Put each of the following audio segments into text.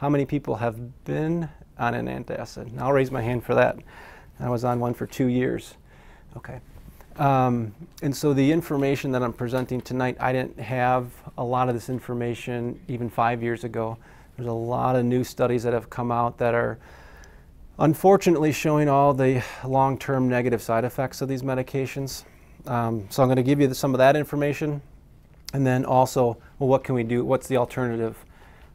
How many people have been on an antacid? I'll raise my hand for that. I was on one for 2 years. Okay. And so the information that I'm presenting tonight, I didn't have a lot of this information even 5 years ago. There's a lot of new studies that have come out that are unfortunately showing all the long-term negative side effects of these medications. So I'm going to give you some of that information, and then also, well, what can we do? What's the alternative?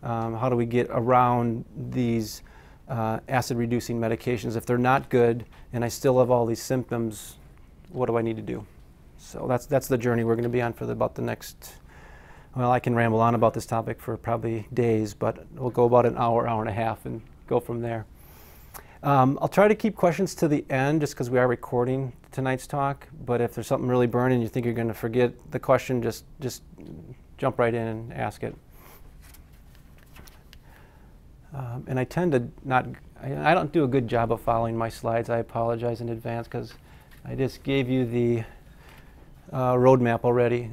How do we get around these acid-reducing medications? If they're not good and I still have all these symptoms, what do I need to do? So that's the journey we're going to be on for about the next, well, I can ramble on about this topic for probably days, but we'll go about an hour, hour and a half and go from there. I'll try to keep questions to the end just because we are recording tonight's talk, but if there's something really burning you think you're going to forget the question, just jump right in and ask it. And I tend to I don't do a good job of following my slides. I apologize in advance because I just gave you the roadmap already.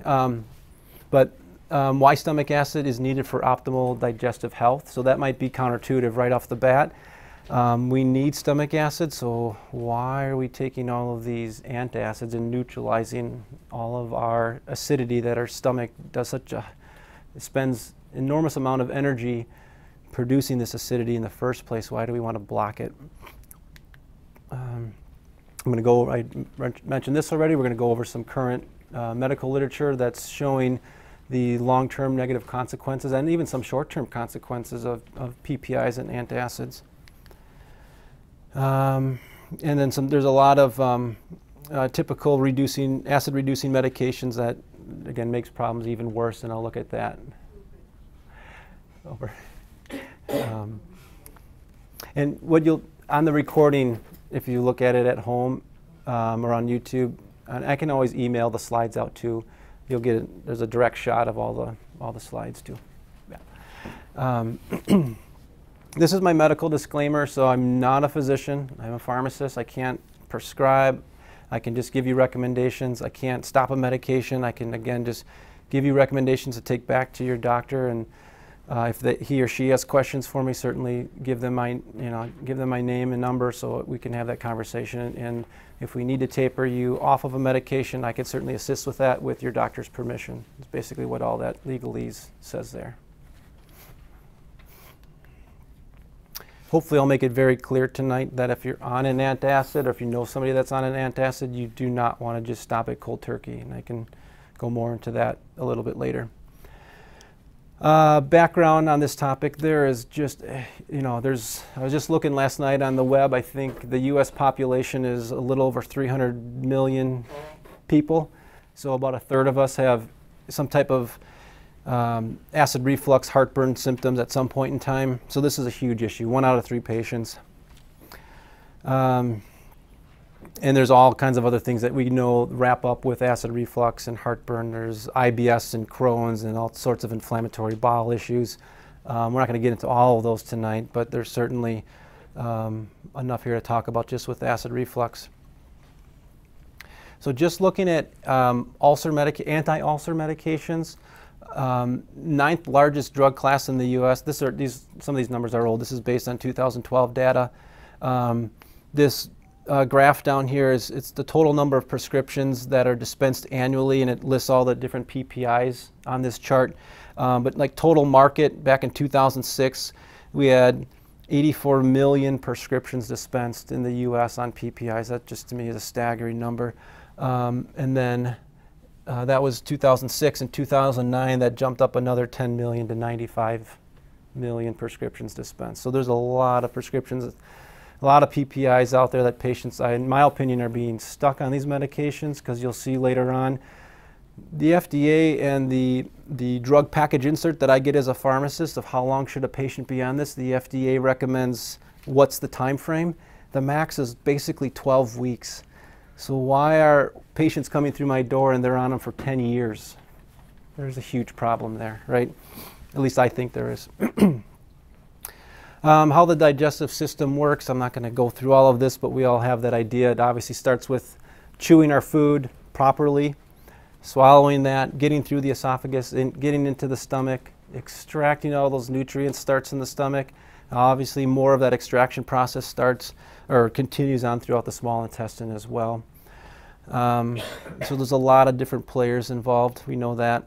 But why stomach acid is needed for optimal digestive health. So that might be counterintuitive right off the bat. We need stomach acid, so why are we taking all of these antacids and neutralizing all of our acidity that our stomach does it spends enormous amount of energy producing this acidity in the first place? Why do we want to block it? I'm going to go, I mentioned this already, we're going to go over some current medical literature that's showing the long-term negative consequences and even some short-term consequences of PPIs and antacids. And then there's a lot of typical acid-reducing medications that, again, makes problems even worse, and I'll look at that. Over. And what on the recording, if you look at it at home or on YouTube, and I can always email the slides out too. You'll get there's a direct shot of all the slides too. Yeah. This is my medical disclaimer. So I'm not a physician. I'm a pharmacist. I can't prescribe. I can just give you recommendations. I can't stop a medication. I can again just give you recommendations to take back to your doctor, and if he or she has questions for me, certainly give them my name and number so we can have that conversation. And if we need to taper you off of a medication, I can certainly assist with that with your doctor's permission. It's basically what all that legalese says there. Hopefully I'll make it very clear tonight that if you're on an antacid or if you know somebody that's on an antacid, you do not want to just stop it cold turkey. And I can go more into that a little bit later. Background on this topic, there is just, I was just looking last night on the web. I think the U.S. population is a little over 300 million people. So about a third of us have some type of acid reflux, heartburn symptoms at some point in time. So this is a huge issue, 1 out of 3 patients. And there's all kinds of other things that we know wrap up with acid reflux and heartburn. There's IBS and Crohn's and all sorts of inflammatory bowel issues. We're not going to get into all of those tonight, but there's certainly enough here to talk about just with acid reflux. So just looking at anti-ulcer medications, 9th largest drug class in the U.S. Some of these numbers are old. This is based on 2012 data. This graph down here it's the total number of prescriptions that are dispensed annually, and it lists all the different PPIs on this chart. But like total market back in 2006, we had 84 million prescriptions dispensed in the U.S. on PPIs. That just to me is a staggering number. And then that was 2006. and 2009, that jumped up another 10 million to 95 million prescriptions dispensed. So there's a lot of prescriptions. A lot of PPIs out there that patients, in my opinion, are being stuck on these medications, because you'll see later on the FDA and the drug package insert that I get as a pharmacist of how long should a patient be on this. The FDA recommends what's the time frame. The max is basically 12 weeks. So why are patients coming through my door and they're on them for 10 years? There's a huge problem there, right? At least I think there is. How the digestive system works, I'm not going to go through all of this, but we all have that idea. It obviously starts with chewing our food properly, swallowing that, getting through the esophagus, and getting into the stomach, extracting all those nutrients starts in the stomach. Obviously, more of that extraction process starts or continues on throughout the small intestine as well. So there's a lot of different players involved. We know that.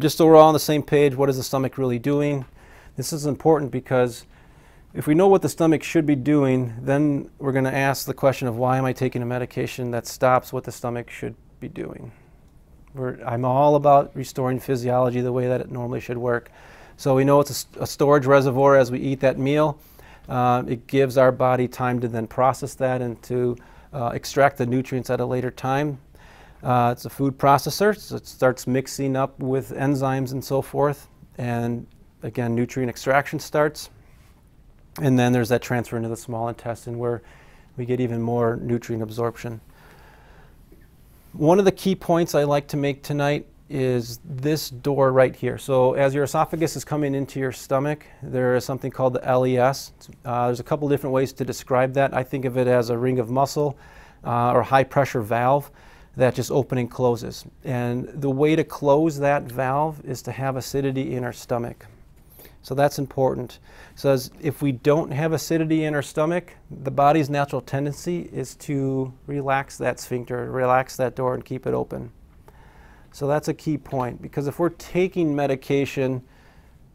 Just so we're all on the same page, what is the stomach really doing? This is important because if we know what the stomach should be doing, then we're going to ask the question of why am I taking a medication that stops what the stomach should be doing? I'm all about restoring physiology the way that it normally should work. So we know it's a storage reservoir as we eat that meal. It gives our body time to then process that and to extract the nutrients at a later time. It's a food processor, so it starts mixing up with enzymes and so forth. And again, nutrient extraction starts. And then there's that transfer into the small intestine where we get even more nutrient absorption. One of the key points I like to make tonight is this door right here. So as your esophagus is coming into your stomach, there is something called the LES. There's a couple different ways to describe that. I think of it as a ring of muscle or high pressure valve that just opens and closes. And the way to close that valve is to have acidity in our stomach. So that's important. So if we don't have acidity in our stomach, the body's natural tendency is to relax that sphincter, relax that door and keep it open. So that's a key point, because if we're taking medication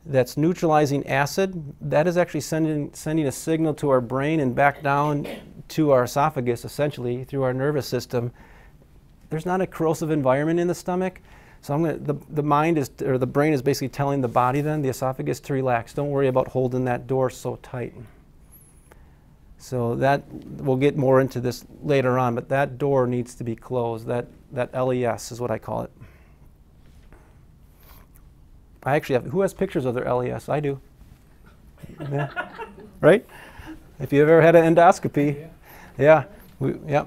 that's neutralizing acid, that is actually sending a signal to our brain and back down to our esophagus, essentially, through our nervous system. There's not a corrosive environment in the stomach. So the mind is, or the brain is basically telling the body then, the esophagus, to relax. Don't worry about holding that door so tight. So that, we'll get more into this later on, but that door needs to be closed. That LES is what I call it. I actually have, who has pictures of their LES? I do. Yeah. Right? If you've ever had an endoscopy. Yeah. Yeah.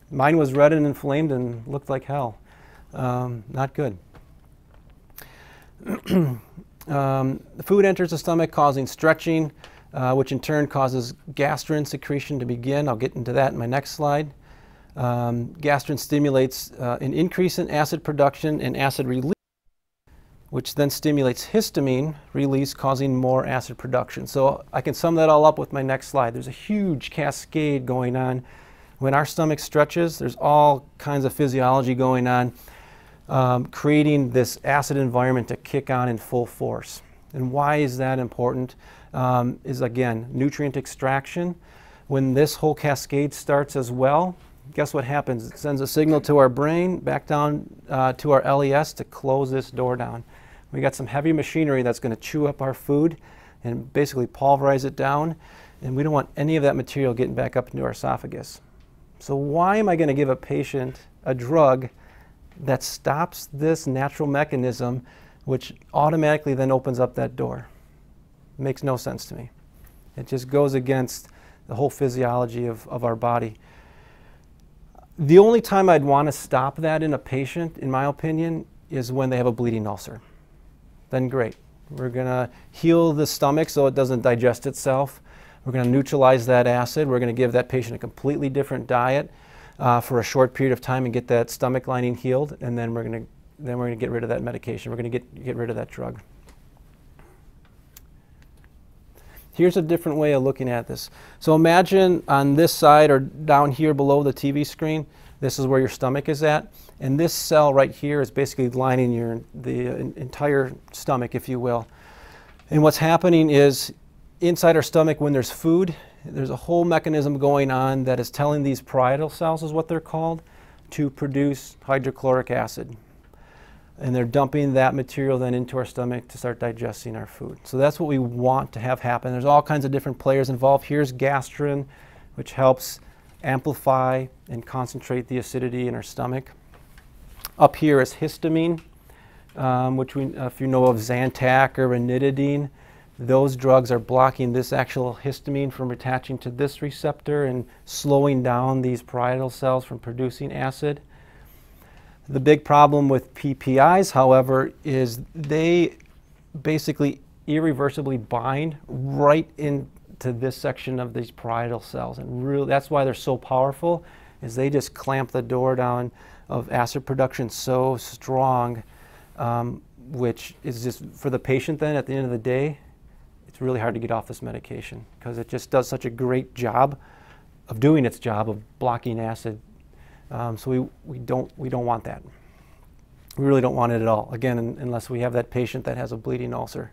Mine was red and inflamed and looked like hell. Not good. The food enters the stomach causing stretching, which in turn causes gastrin secretion to begin. I'll get into that in my next slide. Gastrin stimulates an increase in acid production and acid release, which then stimulates histamine release, causing more acid production. So I can sum that all up with my next slide. There's a huge cascade going on. When our stomach stretches, there's all kinds of physiology going on, creating this acid environment to kick on in full force. And why is that important? Is again, nutrient extraction. When this whole cascade starts as well, guess what happens? It sends a signal to our brain, back down to our LES to close this door down. We got some heavy machinery that's going to chew up our food and basically pulverize it down, and we don't want any of that material getting back up into our esophagus. So why am I going to give a patient a drug that stops this natural mechanism, which automatically then opens up that door? It makes no sense to me. It just goes against the whole physiology of our body. The only time I'd want to stop that in a patient, in my opinion, is when they have a bleeding ulcer. Then great. We're going to heal the stomach so it doesn't digest itself. We're going to neutralize that acid. We're going to give that patient a completely different diet for a short period of time and get that stomach lining healed, and then we're going to get rid of that medication. We're going to get rid of that drug. Here's a different way of looking at this. So imagine on this side or down here below the TV screen, this is where your stomach is at, and this cell right here is basically lining the entire stomach, if you will. And what's happening is inside our stomach, when there's food, there's a whole mechanism going on that is telling these parietal cells, is what they're called, to produce hydrochloric acid. And they're dumping that material then into our stomach to start digesting our food. So that's what we want to have happen. There's all kinds of different players involved. Here's gastrin, which helps amplify and concentrate the acidity in our stomach. Up here is histamine, which if you know of Zantac or ranitidine, those drugs are blocking this actual histamine from attaching to this receptor and slowing down these parietal cells from producing acid. The big problem with PPIs, however, is they basically irreversibly bind right into this section of these parietal cells. And really, that's why they're so powerful, is they just clamp the door down of acid production so strong, which is just for the patient then at the end of the day, it's really hard to get off this medication because it just does such a great job of doing its job of blocking acid. So we don't want that. We really don't want it at all, again, unless we have that patient that has a bleeding ulcer.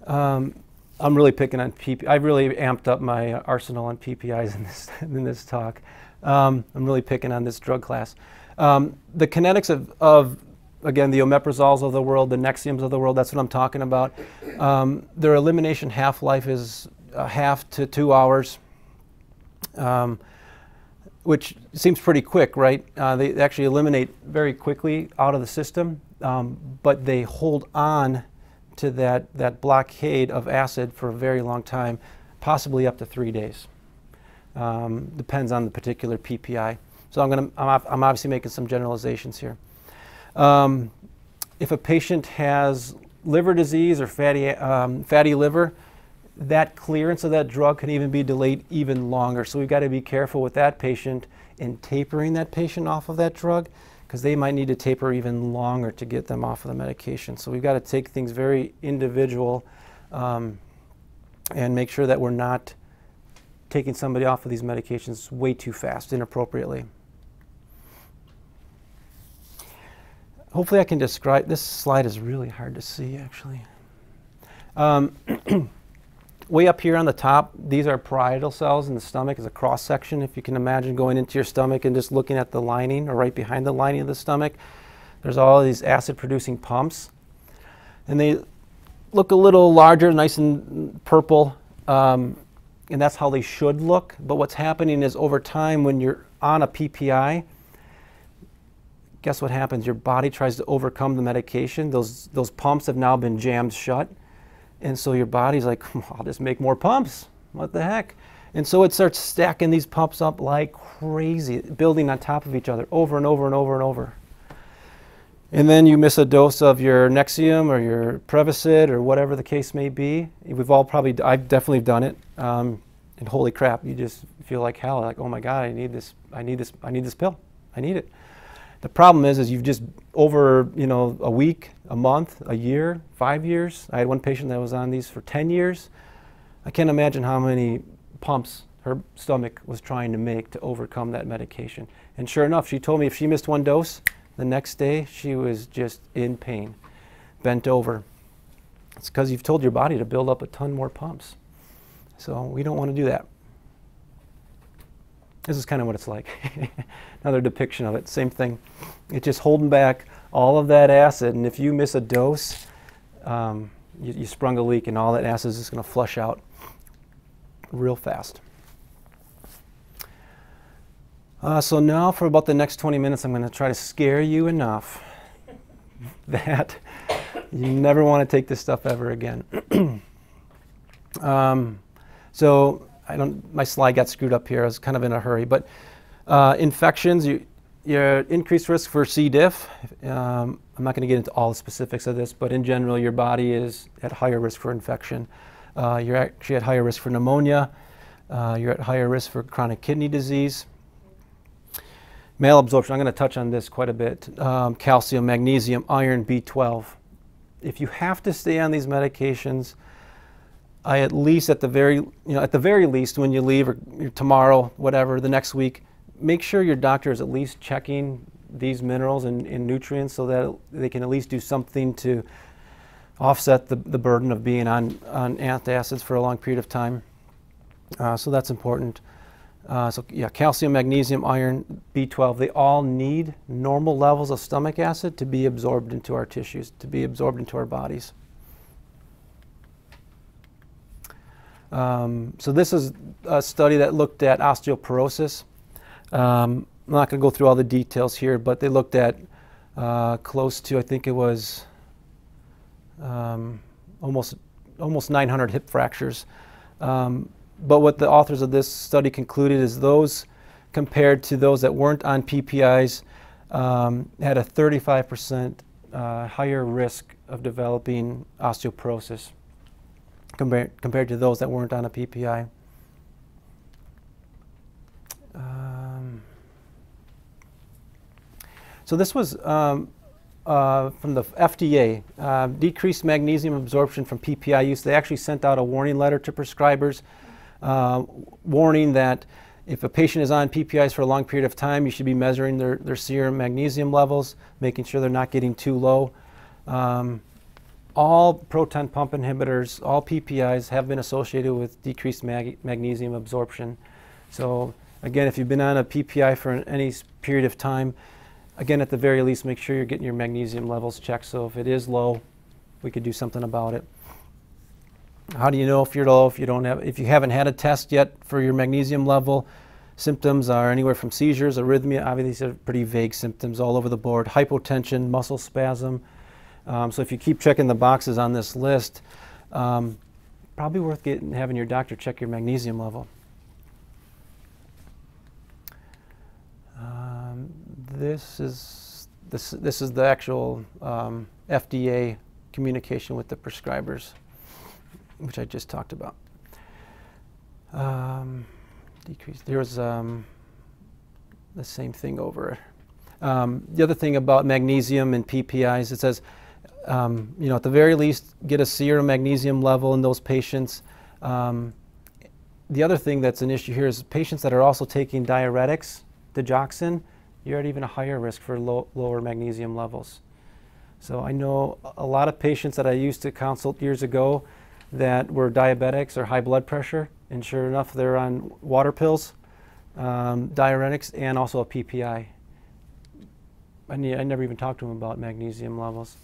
I'm really picking on PPI. I've really amped up my arsenal on PPIs in this talk. I'm really picking on this drug class. The kinetics of again, the omeprazoles of the world, the Nexiums of the world, that's what I'm talking about. Their elimination half-life is 1/2 to 2 hours, which seems pretty quick, right? They actually eliminate very quickly out of the system, but they hold on to that blockade of acid for a very long time, possibly up to 3 days. Depends on the particular PPI. So I'm obviously making some generalizations here. If a patient has liver disease or fatty liver, that clearance of that drug can even be delayed even longer. So we've got to be careful with that patient in tapering that patient off of that drug, because they might need to taper even longer to get them off of the medication. So we've got to take things very individual and make sure that we're not taking somebody off of these medications way too fast, inappropriately. Hopefully I can describe, this slide is really hard to see actually. Way up here on the top, these are parietal cells in the stomach as a cross section. If you can imagine going into your stomach and just looking at the lining or right behind the lining of the stomach, there's all these acid producing pumps. And they look a little larger, nice and purple, and that's how they should look. But what's happening is over time when you're on a PPI, guess what happens? Your body tries to overcome the medication. Those pumps have now been jammed shut. And so your body's like, I'll just make more pumps. What the heck? And so it starts stacking these pumps up like crazy, building on top of each other over and over and over and over. And then you miss a dose of your Nexium or your Prevacid or whatever the case may be. We've all probably, I've definitely done it. And holy crap, you just feel like hell. Like, oh my God, I need this pill. I need it. The problem is you've just over, a week, a month, a year, 5 years. I had one patient that was on these for 10 years. I can't imagine how many pumps her stomach was trying to make to overcome that medication. And sure enough, she told me if she missed one dose, the next day she was just in pain, bent over. It's because you've told your body to build up a ton more pumps. So we don't want to do that. This is kind of what it's like. Another depiction of it, same thing. It's just holding back all of that acid, and if you miss a dose, you sprung a leak and all that acid is just going to flush out real fast. So now for about the next 20 minutes, I'm going to try to scare you enough that you never want to take this stuff ever again. My slide got screwed up here. I was kind of in a hurry, but infections, your increased risk for C. diff. I'm not going to get into all the specifics of this, but in general, your body is at higher risk for infection. You're actually at higher risk for pneumonia. You're at higher risk for chronic kidney disease. Malabsorption, I'm going to touch on this quite a bit. Calcium, magnesium, iron, B12. If you have to stay on these medications, I at least at the very least when you leave or tomorrow, whatever, the next week, make sure your doctor is at least checking these minerals and nutrients so that they can at least do something to offset the burden of being on antacids for a long period of time. So that's important. So yeah, calcium, magnesium, iron, B12, they all need normal levels of stomach acid to be absorbed into our tissues, to be absorbed into our bodies. So this is a study that looked at osteoporosis. I'm not going to go through all the details here, but they looked at close to, I think it was almost 900 hip fractures. But what the authors of this study concluded is those compared to those that weren't on PPIs had a 35% higher risk of developing osteoporosis compared to those that weren't on a PPI. So this was from the FDA, decreased magnesium absorption from PPI use. They actually sent out a warning letter to prescribers warning that if a patient is on PPIs for a long period of time, you should be measuring their serum magnesium levels, making sure they're not getting too low. All proton pump inhibitors, all PPIs have been associated with decreased magnesium absorption. So again, if you've been on a PPI for any period of time, again, at the very least, make sure you're getting your magnesium levels checked. So if it is low, we could do something about it. How do you know if you're low? If you haven't had a test yet for your magnesium level, symptoms are anywhere from seizures, arrhythmia. Obviously, these are pretty vague symptoms all over the board. Hypotension, muscle spasm. So if you keep checking the boxes on this list, probably worth having your doctor check your magnesium level. This is the actual FDA communication with the prescribers, which I just talked about. Decrease. There was the same thing over. The other thing about magnesium and PPIs, it says, you know, at the very least, get a serum magnesium level in those patients. The other thing that's an issue here is patients that are also taking diuretics, digoxin, you're at even a higher risk for lower magnesium levels. So I know a lot of patients that I used to consult years ago that were diabetics or high blood pressure, and sure enough, they're on water pills, diuretics, and also a PPI. I never even talked to them about magnesium levels.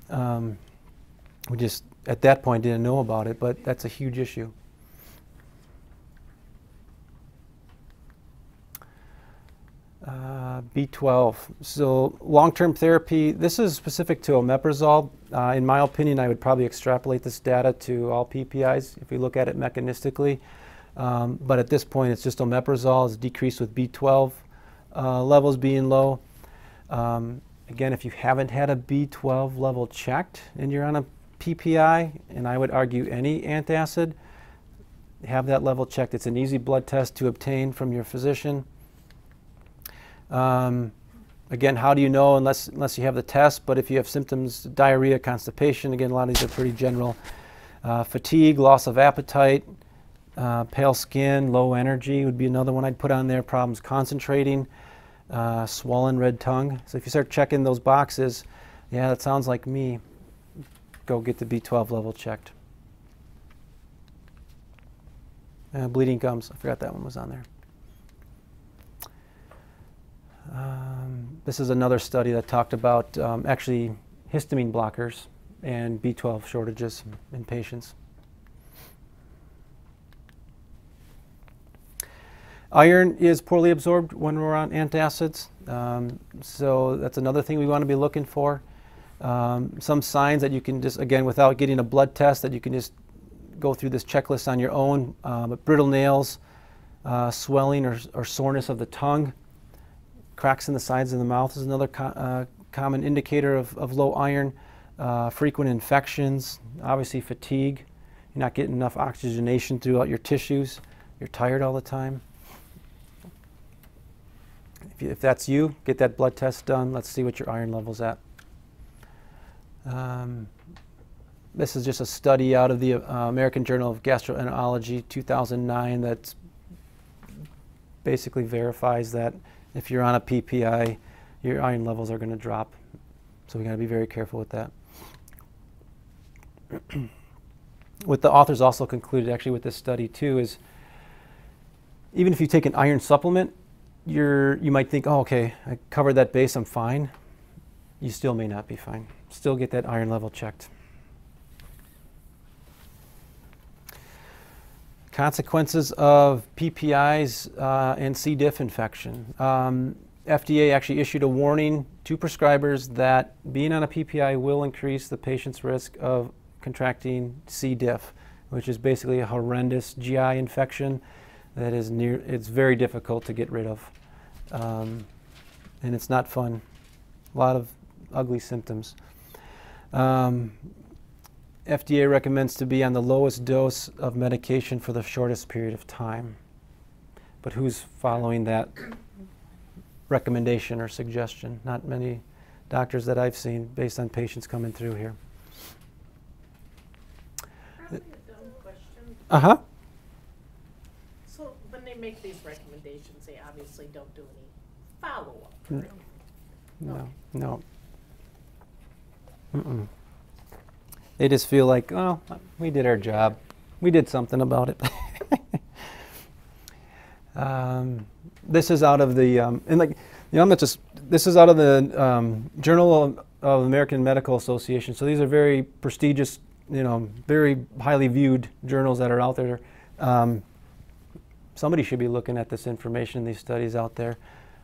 We just, at that point, didn't know about it, but that's a huge issue. B12. So long-term therapy, this is specific to omeprazole. In my opinion, I would probably extrapolate this data to all PPIs if we look at it mechanistically. But at this point, it's just omeprazole is decreased with B12 levels being low. Again, if you haven't had a B12 level checked and you're on a PPI, and I would argue any antacid, have that level checked. It's an easy blood test to obtain from your physician. Again, how do you know unless you have the test? But if you have symptoms, diarrhea, constipation, again, a lot of these are pretty general. Fatigue, loss of appetite, pale skin, low energy would be another one I'd put on there. Problems concentrating, swollen red tongue. So if you start checking those boxes, yeah, that sounds like me. Go get the B12 level checked. Bleeding gums, I forgot that one was on there. This is another study that talked about actually histamine blockers and B12 shortages in patients. Iron is poorly absorbed when we're on antacids, so that's another thing we want to be looking for. Some signs that you can just, again, without getting a blood test, that you can just go through this checklist on your own. Brittle nails, swelling or soreness of the tongue, cracks in the sides of the mouth is another common indicator of low iron. Frequent infections, obviously fatigue. You're not getting enough oxygenation throughout your tissues. You're tired all the time. If that's you, get that blood test done. Let's see what your iron level's at. This is just a study out of the American Journal of Gastroenterology 2009 that basically verifies that if you're on a PPI, your iron levels are going to drop. So we got to be very careful with that. What the authors also concluded actually with this study too is even if you take an iron supplement, you might think, oh, okay, I covered that base, I'm fine. You still may not be fine. Still get that iron level checked. Consequences of PPIs and C. diff infection. FDA actually issued a warning to prescribers that being on a PPI will increase the patient's risk of contracting C. diff, which is basically a horrendous GI infection that is it's very difficult to get rid of. And it's not fun. A lot of ugly symptoms. FDA recommends to be on the lowest dose of medication for the shortest period of time. But who's following that recommendation or suggestion. Not many doctors that I've seen based on patients coming through here. Probably a dumb question. Uh-huh. So when they make these recommendations, they obviously don't do any follow-up. No. No. Mm-mm. They just feel like, oh, we did our job. We did something about it. This is out of the, and like, you know, I'm not just, this is out of the Journal of American Medical Association. So these are very prestigious, you know, very highly viewed journals that are out there. Somebody should be looking at this information, these studies out there,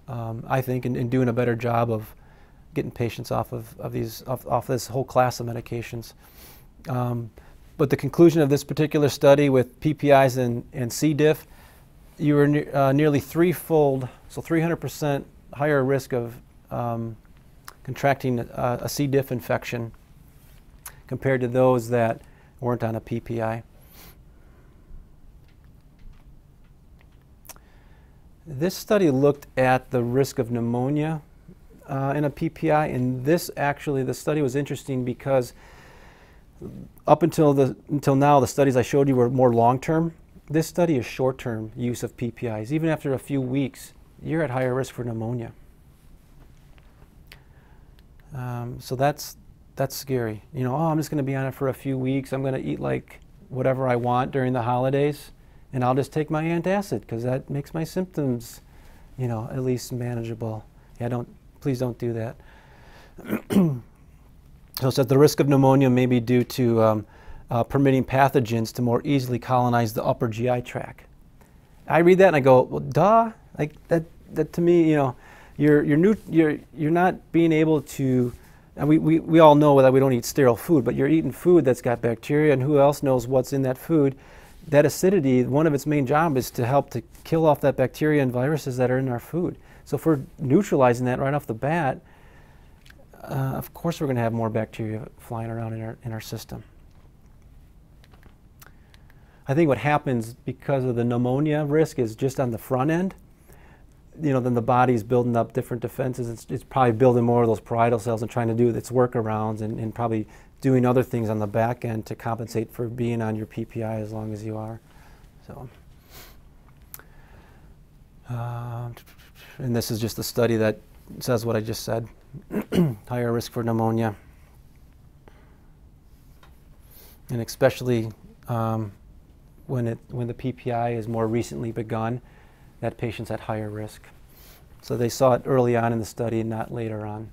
I think, and doing a better job of getting patients off of these, off this whole class of medications. But the conclusion of this particular study with PPIs and C. diff, you were nearly threefold, so 300% higher risk of contracting a C. diff infection compared to those that weren't on a PPI. This study looked at the risk of pneumonia in a PPI, and this actually, the study was interesting because up until now, the studies I showed you were more long-term. This study is short-term use of PPIs. Even after a few weeks, you're at higher risk for pneumonia. So that's scary. You know, oh, I'm just going to be on it for a few weeks. I'm going to eat like whatever I want during the holidays, and I'll just take my antacid because that makes my symptoms, you know, at least manageable. Yeah, please don't do that. So it says the risk of pneumonia may be due to permitting pathogens to more easily colonize the upper GI tract. I read that and I go, well, duh. Like that to me, you know, you're not being able to. And we all know that we don't eat sterile food, but you're eating food that's got bacteria, and who else knows what's in that food? That acidity, one of its main jobs is to help to kill off that bacteria and viruses that are in our food. So if we're neutralizing that right off the bat, of course we're going to have more bacteria flying around in our system. I think what happens because of the pneumonia risk is just on the front end. You know, then the body's building up different defenses. It's probably building more of those parietal cells and trying to do its workarounds and probably doing other things on the back end to compensate for being on your PPI as long as you are. So, and this is just a study that says what I just said. Higher risk for pneumonia. And especially when the PPI is more recently begun, that patient's at higher risk. So they saw it early on in the study and not later on.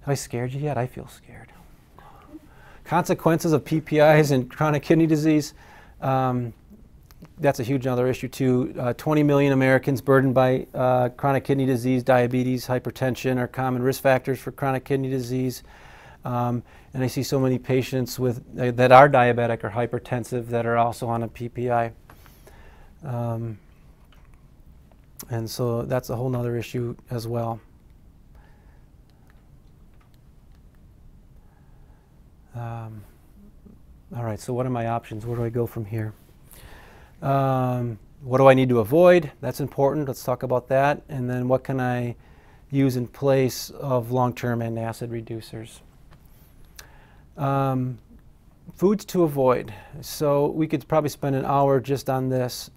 Have I scared you yet? I feel scared. Consequences of PPIs and chronic kidney disease. That's a huge other issue too. 20 million Americans burdened by chronic kidney disease, diabetes, hypertension are common risk factors for chronic kidney disease. And I see so many patients with that are diabetic or hypertensive that are also on a PPI. And so that's a whole nother issue as well. All right, so what are my options? Where do I go from here? What do I need to avoid? That's important. Let's talk about that. And then what can I use in place of long-term antacid reducers? Foods to avoid. So we could probably spend an hour just on this.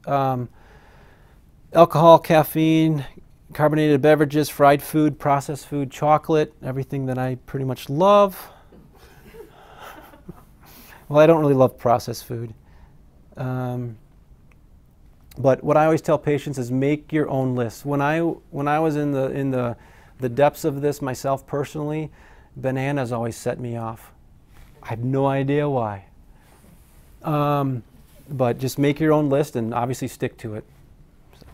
Alcohol, caffeine, carbonated beverages, fried food, processed food, chocolate, everything that I pretty much love. Well, I don't really love processed food. But what I always tell patients is make your own list. When I was in the depths of this myself personally, bananas always set me off. I have no idea why. But just make your own list and obviously stick to it. So,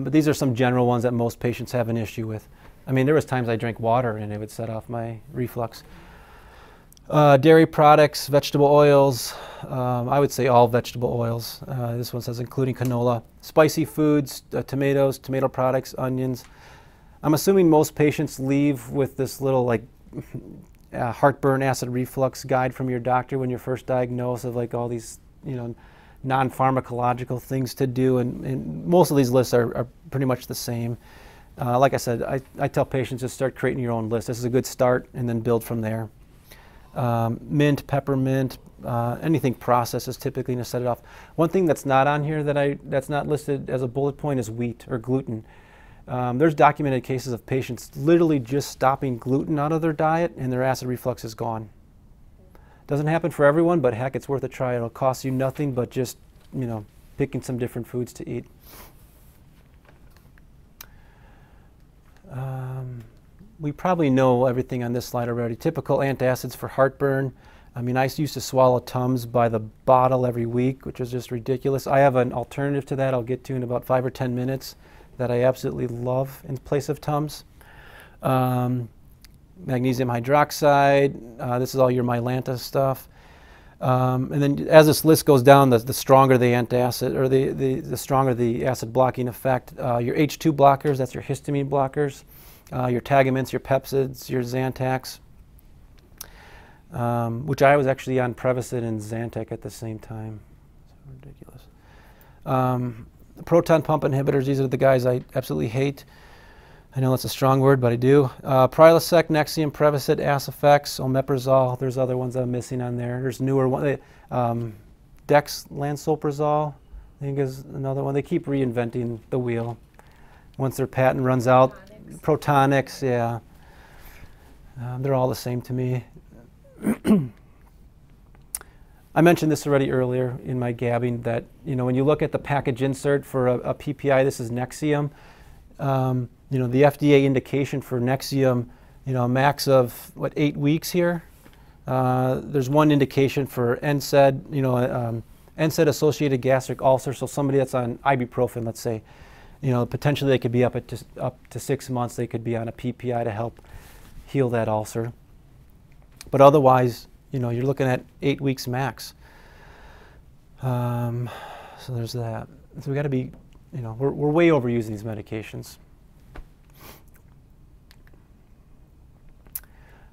but these are some general ones that most patients have an issue with. I mean, there was times I drank water and it would set off my reflux. Dairy products, vegetable oils, I would say all vegetable oils. This one says including canola. Spicy foods, tomatoes, tomato products, onions. I'm assuming most patients leave with this little like heartburn, acid reflux guide from your doctor when you're first diagnosed of like all these, you know, non-pharmacological things to do, and most of these lists are pretty much the same. Like I said, I tell patients just start creating your own list. This is a good start, and then build from there. Mint, peppermint, anything processed is typically going to set it off. One thing that's not on here that's not listed as a bullet point is wheat or gluten. There's documented cases of patients literally just stopping gluten out of their diet and their acid reflux is gone. Doesn't happen for everyone, but heck, it's worth a try. It'll cost you nothing but just, you know, picking some different foods to eat. We probably know everything on this slide already. Typical antacids for heartburn. I mean, I used to swallow Tums by the bottle every week, which is just ridiculous. I have an alternative to that I'll get to in about 5 or 10 minutes that I absolutely love in place of Tums. Magnesium hydroxide, this is all your Mylanta stuff. And then as this list goes down, the stronger the antacid, or the stronger the acid blocking effect. Your H2 blockers, that's your histamine blockers. Your Tagamints, your Pepsids, your Zantacs, which I was actually on Prevacid and Zantac at the same time. It's ridiculous. Proton pump inhibitors, these are the guys I absolutely hate. I know it's a strong word, but I do. Prilosec, Nexium, Prevacid, Asifex, Omeprazole. There's other ones I'm missing on there. There's newer ones. Dexlansoprazole, I think is another one. They keep reinventing the wheel. Once their patent runs out, Protonics, yeah. They're all the same to me. I mentioned this already earlier in my gabbing that, you know, when you look at the package insert for a PPI, this is Nexium. You know, the FDA indication for Nexium, you know, a max of, what, 8 weeks here? There's one indication for NSAID, you know, NSAID-associated gastric ulcer, so somebody that's on ibuprofen, let's say, you know, potentially they could be up to 6 months, they could be on a PPI to help heal that ulcer. But otherwise, you know, you're looking at 8 weeks max. So there's that. So we got to be, you know, we're way overusing these medications.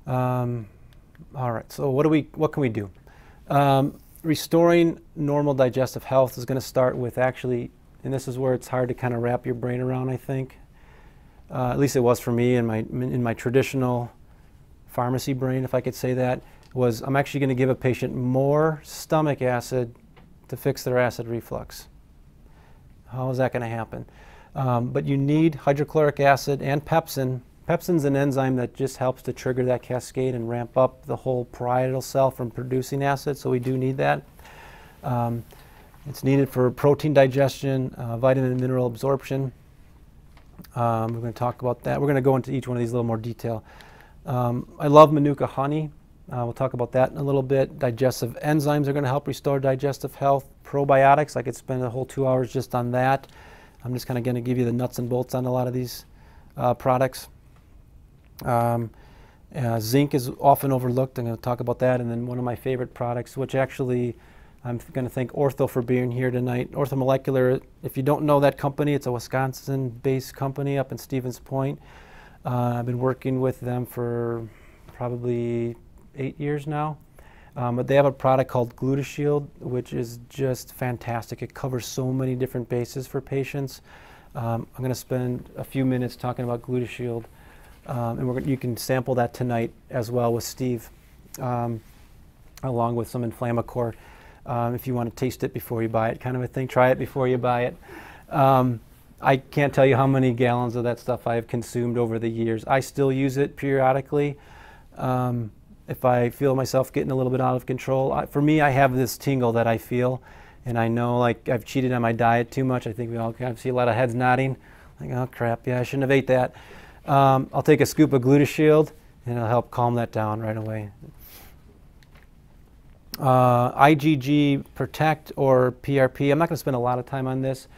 All right, so what can we do? Restoring normal digestive health is going to start with actually, and this is where it's hard to kind of wrap your brain around, I think. At least it was for me in my traditional pharmacy brain, if I could say that, was I'm actually going to give a patient more stomach acid to fix their acid reflux. How is that going to happen? But you need hydrochloric acid and pepsin. Pepsin's an enzyme that just helps to trigger that cascade and ramp up the whole parietal cell from producing acid, so we do need that. It's needed for protein digestion, vitamin and mineral absorption. We're going to talk about that. We're going to go into each one of these in a little more detail. I love Manuka honey. We'll talk about that in a little bit. Digestive enzymes are going to help restore digestive health. Probiotics, I could spend a whole 2 hours just on that. I'm just kind of going to give you the nuts and bolts on a lot of these products. Zinc is often overlooked. I'm going to talk about that. And then one of my favorite products, which actually I'm going to thank Ortho for being here tonight. Orthomolecular, if you don't know that company, it's a Wisconsin-based company up in Stevens Point. I've been working with them for probably 8 years now. But they have a product called GlutaShield, which is just fantastic. It covers so many different bases for patients. I'm going to spend a few minutes talking about GlutaShield. And you can sample that tonight as well with Steve, along with some Inflammacor, if you want to taste it before you buy it, kind of a thing. Try it before you buy it. I can't tell you how many gallons of that stuff I have consumed over the years. I still use it periodically. If I feel myself getting a little bit out of control, for me, I have this tingle that I feel, and I know like I've cheated on my diet too much. I think we all kind of see a lot of heads nodding. Like, oh crap, yeah, I shouldn't have ate that. I'll take a scoop of GlutaShield, and it'll help calm that down right away. IgG Protect or PRP, I'm not going to spend a lot of time on this.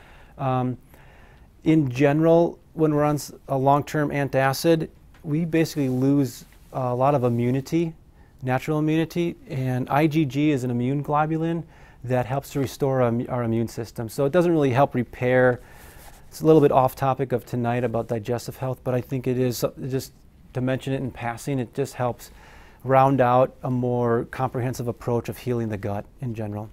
In general, when we're on a long-term antacid, we basically lose a lot of immunity, natural immunity, and IgG is an immune globulin that helps to restore our immune system. So it doesn't really help repair. It's a little bit off topic of tonight about digestive health, but I think it is, just to mention it in passing, it just helps round out a more comprehensive approach of healing the gut in general.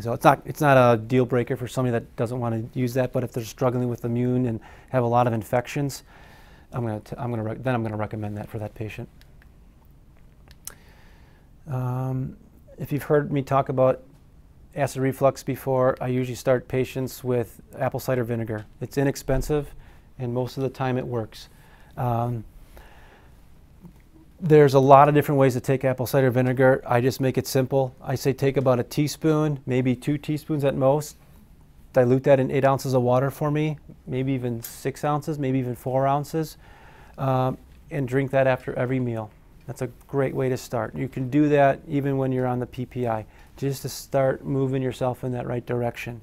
So it's not a deal breaker for somebody that doesn't want to use that, but if they're struggling with immune and have a lot of infections, I'm going to recommend that for that patient. If you've heard me talk about acid reflux before, I usually start patients with apple cider vinegar. It's inexpensive, and most of the time it works. There's a lot of different ways to take apple cider vinegar. I just make it simple. I say take about a teaspoon, maybe 2 teaspoons at most. Dilute that in 8 ounces of water for me, maybe even 6 ounces, maybe even 4 ounces, and drink that after every meal. That's a great way to start. You can do that even when you're on the PPI, just to start moving yourself in that right direction.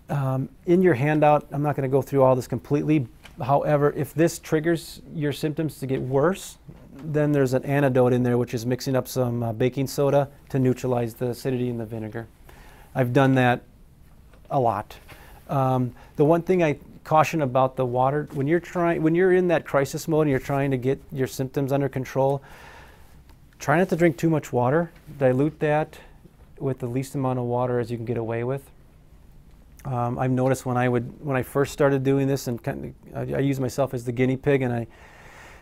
In your handout, I'm not going to go through all this completely. However, if this triggers your symptoms to get worse, then there's an antidote in there, which is mixing up some baking soda to neutralize the acidity in the vinegar. I've done that a lot. The one thing I caution about the water, when you're in that crisis mode and you're trying to get your symptoms under control, try not to drink too much water. Dilute that with the least amount of water as you can get away with. I've noticed when I first started doing this, and I use myself as the guinea pig, and I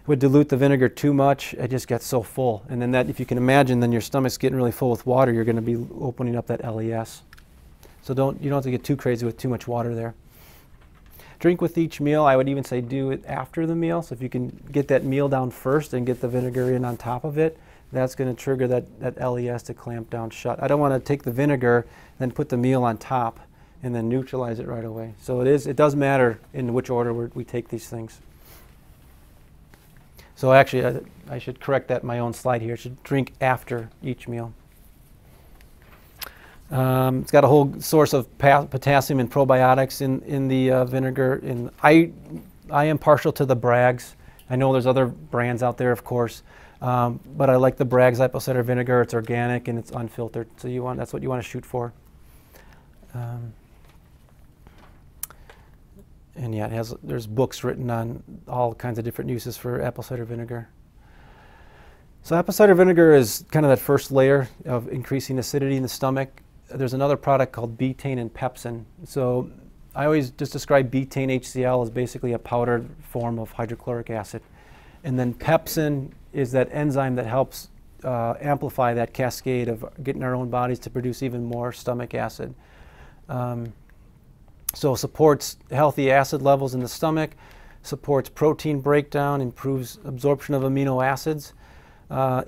would dilute the vinegar too much, I just get so full. And then that, if you can imagine, then your stomach's getting really full with water, you're going to be opening up that LES. So you don't have to get too crazy with too much water there. Drink with each meal. I would even say do it after the meal. So if you can get that meal down first and get the vinegar in on top of it, that's going to trigger that LES to clamp down shut. I don't want to take the vinegar, then put the meal on top, and then neutralize it right away. So it does matter in which order we take these things. So actually, I should correct that in my own slide here. I should drink after each meal. It's got a whole source of potassium and probiotics in the vinegar. I am partial to the Bragg's. I know there's other brands out there, of course, but I like the Bragg's apple cider vinegar. It's organic and it's unfiltered, so that's what you want to shoot for. And yeah, there's books written on all kinds of different uses for apple cider vinegar. So apple cider vinegar is kind of that first layer of increasing acidity in the stomach. There's another product called betaine and pepsin. So I always just describe betaine HCl as basically a powdered form of hydrochloric acid. And then pepsin is that enzyme that helps amplify that cascade of getting our own bodies to produce even more stomach acid. So supports healthy acid levels in the stomach, supports protein breakdown, improves absorption of amino acids,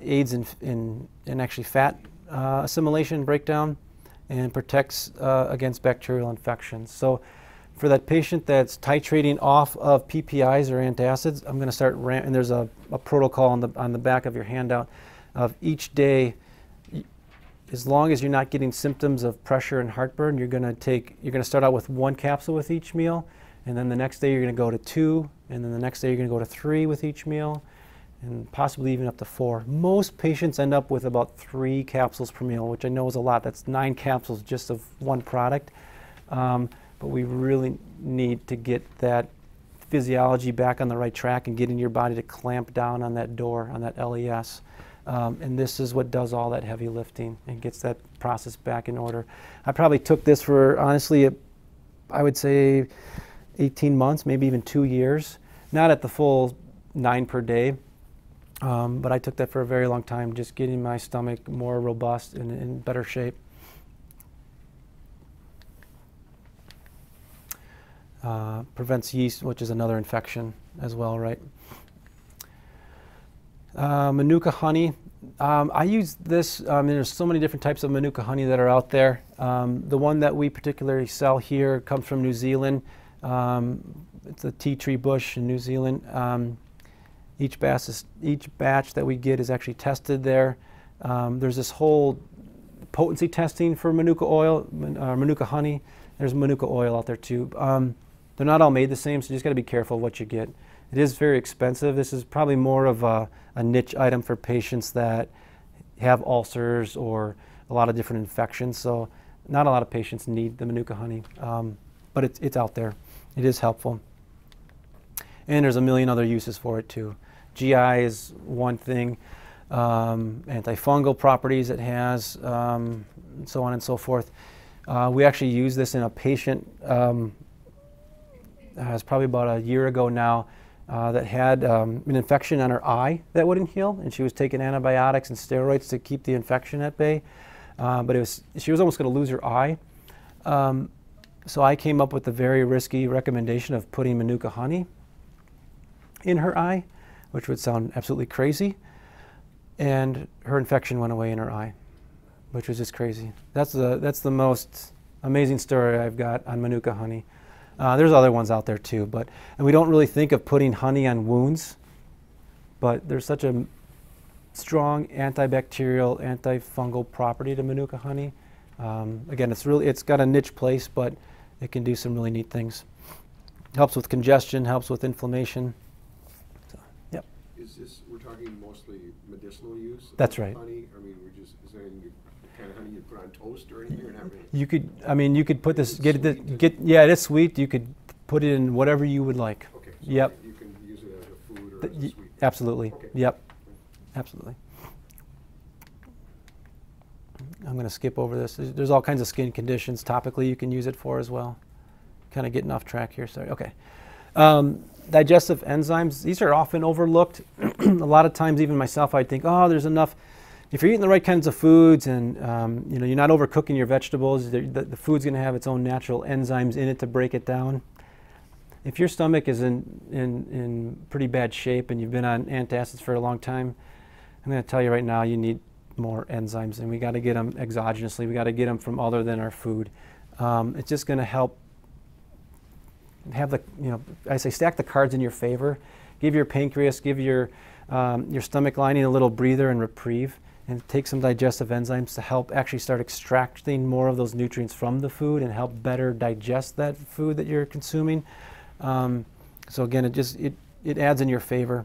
aids in actually fat assimilation and breakdown, and protects against bacterial infections. So for that patient that's titrating off of PPIs or antacids, I'm going to start, and there's a protocol on the back of your handout of each day. As long as you're not getting symptoms of pressure and heartburn, you're going to start out with 1 capsule with each meal, and then the next day you're going to go to 2, and then the next day you're going to go to 3 with each meal, and possibly even up to 4. Most patients end up with about 3 capsules per meal, which I know is a lot. That's 9 capsules just of one product. But we really need to get that physiology back on the right track and getting your body to clamp down on that door, on that LES. And this is what does all that heavy lifting and gets that process back in order. I probably took this for, honestly, I would say 18 months, maybe even 2 years. Not at the full 9 per day, but I took that for a very long time, just getting my stomach more robust and in better shape. Prevents yeast, which is another infection as well, right? Manuka honey. I use this, there's so many different types of Manuka honey that are out there. The one that we particularly sell here comes from New Zealand. It's a tea tree bush in New Zealand. Each batch that we get is actually tested there. There's this whole potency testing for Manuka oil, Manuka honey. There's Manuka oil out there too. They're not all made the same, so you just got to be careful what you get. It is very expensive. This is probably more of a niche item for patients that have ulcers or a lot of different infections. So not a lot of patients need the Manuka honey, but it's out there. It is helpful. And there's a million other uses for it too. GI is one thing. antifungal properties it has, and so on and so forth. We actually used this in a patient, it was probably about a year ago now, that had an infection on her eye that wouldn't heal, and she was taking antibiotics and steroids to keep the infection at bay. But she was almost going to lose her eye. So I came up with the very risky recommendation of putting Manuka honey in her eye, which would sound absolutely crazy. And her infection went away in her eye, which was just crazy. That's the most amazing story I've got on Manuka honey. There's other ones out there too, and we don't really think of putting honey on wounds, but there's such a strong antibacterial, antifungal property to Manuka honey. Again, it's got a niche place, but it can do some really neat things. Helps with congestion, helps with inflammation. So, yep. We're talking mostly medicinal use? That's right. Honey? I mean, is there any kind of honey you put on toast or anything? Or not really? You could put this, yeah, it is sweet. You could put it in whatever you would like. Okay. So yep. You can use it as a food or as a sweet. Absolutely. Okay. Yep. Absolutely. I'm going to skip over this. There's all kinds of skin conditions topically you can use it for as well. Kind of getting off track here, sorry. Okay. Digestive enzymes, these are often overlooked. A lot of times, even myself, I'd think, oh, there's enough. If you're eating the right kinds of foods and you're not overcooking your vegetables, the food's going to have its own natural enzymes in it to break it down. If your stomach is in pretty bad shape and you've been on antacids for a long time, I'm going to tell you right now, you need more enzymes, and we got to get them exogenously. We got to get them from other than our food. It's just going to help have I say stack the cards in your favor. Give your pancreas, give your stomach lining a little breather and reprieve, and take some digestive enzymes to help actually start extracting more of those nutrients from the food and help better digest that food that you're consuming. So again, it adds in your favor.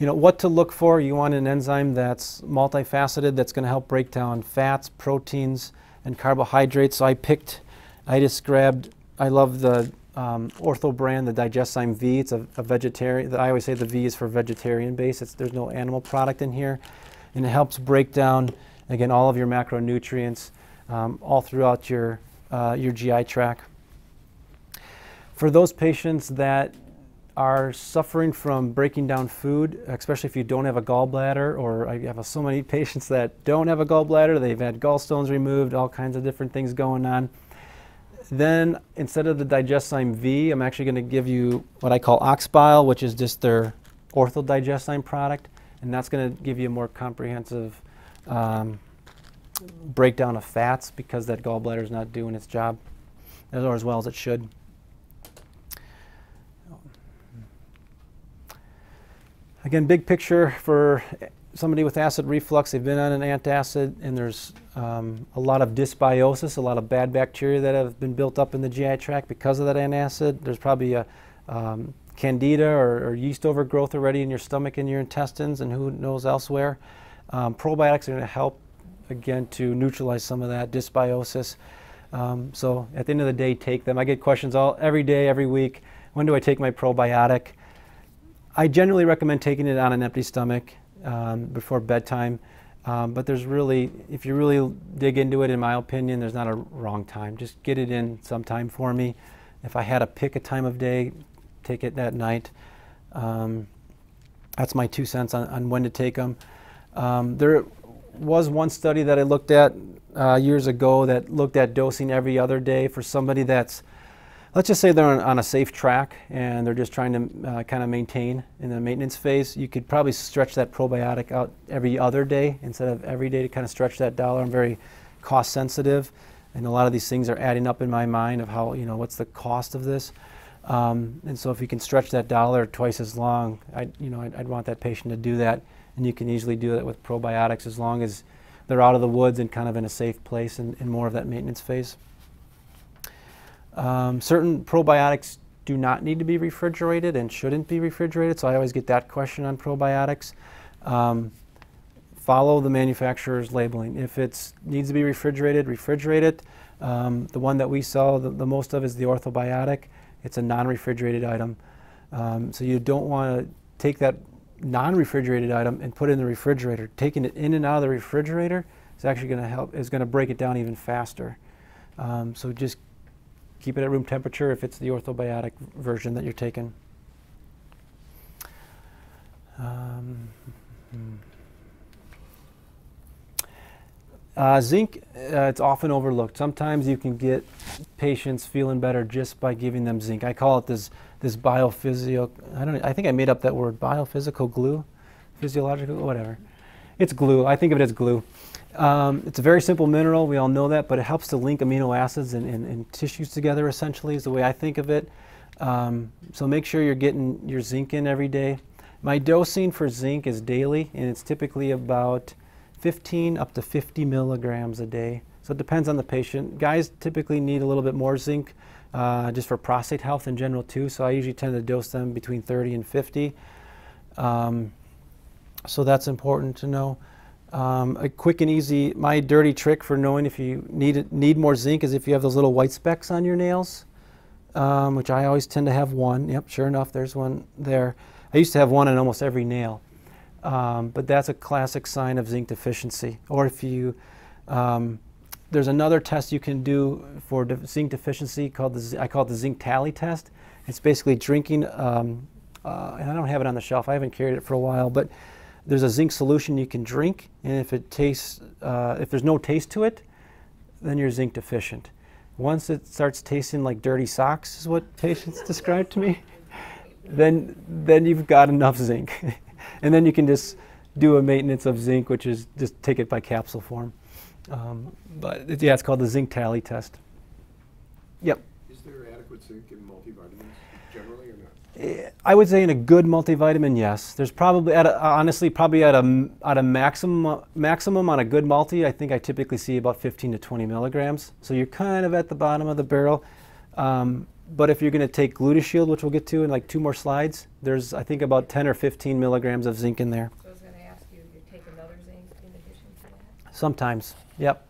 What to look for, you want an enzyme that's multifaceted, that's going to help break down fats, proteins, and carbohydrates. So I just grabbed, I love the Ortho brand, the Digeszyme V. It's a vegetarian, I always say the V is for vegetarian base. There's no animal product in here. And it helps break down, again, all of your macronutrients all throughout your GI tract. For those patients that are suffering from breaking down food, especially if you don't have a gallbladder, or I have so many patients that don't have a gallbladder, they've had gallstones removed, all kinds of different things going on. Then instead of the Digeszyme V, I'm actually going to give you what I call Oxbile, which is just their Ortho Digeszyme product, and that's going to give you a more comprehensive breakdown of fats because that gallbladder is not doing its job as well as it should. Again, big picture for somebody with acid reflux, they've been on an antacid, and there's a lot of dysbiosis, a lot of bad bacteria that have been built up in the GI tract because of that antacid. There's probably a candida or yeast overgrowth already in your stomach and your intestines, and who knows elsewhere. Probiotics are going to help, again, to neutralize some of that dysbiosis. So at the end of the day, take them. I get questions every day, every week. When do I take my probiotic? I generally recommend taking it on an empty stomach before bedtime, but there's really, if you really dig into it, in my opinion, there's not a wrong time. Just get it in sometime for me. If I had to pick a time of day, take it that night. That's my 2 cents on when to take them. There was one study that I looked at years ago that looked at dosing every other day for somebody that's, let's just say they're on a safe track and they're just trying to kind of maintain in the maintenance phase. You could probably stretch that probiotic out every other day instead of every day to kind of stretch that dollar. I'm very cost sensitive, and a lot of these things are adding up in my mind of how, what's the cost of this. And so if you can stretch that dollar twice as long, I'd want that patient to do that, and you can easily do that with probiotics as long as they're out of the woods and kind of in a safe place and more of that maintenance phase. Certain probiotics do not need to be refrigerated and shouldn't be refrigerated, so I always get that question on probiotics. Follow the manufacturer's labeling. If it needs to be refrigerated, refrigerate it. The one that we sell the most of is the Orthobiotic. It's a non-refrigerated item. So you don't want to take that non-refrigerated item and put it in the refrigerator. Taking it in and out of the refrigerator is actually going to help, is going to break it down even faster. So just keep it at room temperature if it's the orthobiotic version that you're taking. Zinc, it's often overlooked. Sometimes you can get patients feeling better just by giving them zinc. I call it this biophysio, I think I made up that word, biophysical glue, physiological, whatever. It's glue. I think of it as glue. It's a very simple mineral, we all know that, but it helps to link amino acids and tissues together, essentially, is the way I think of it. So make sure you're getting your zinc in every day. My dosing for zinc is daily, and it's typically about 15 up to 50 milligrams a day. So it depends on the patient. Guys typically need a little bit more zinc just for prostate health in general too, so I usually tend to dose them between 30 and 50. So that's important to know. A quick and easy, my dirty trick for knowing if you need more zinc is if you have those little white specks on your nails, which I always tend to have one. Yep, sure enough, there's one there. I used to have one on almost every nail. But that's a classic sign of zinc deficiency. Or if you, there's another test you can do for zinc deficiency called I call it the zinc tally test. It's basically drinking, and I don't have it on the shelf, I haven't carried it for a while, but there's a zinc solution you can drink, and if it tastes, if there's no taste to it, then you're zinc deficient. Once it starts tasting like dirty socks, is what patients describe to me, then you've got enough zinc. And then you can just do a maintenance of zinc, which is just take it by capsule form. But yeah, it's called the zinc tally test. Yep. Is there adequate zinc in multivitamins generally or not? I would say in a good multivitamin, yes. There's probably, honestly, probably at a maximum on a good multi, I think I typically see about 15 to 20 milligrams. So you're kind of at the bottom of the barrel. But if you're going to take GlutaShield, which we'll get to in like 2 more slides, there's I think about 10 or 15 milligrams of zinc in there. So I was going to ask you, you take another zinc in addition to that? Sometimes, yep.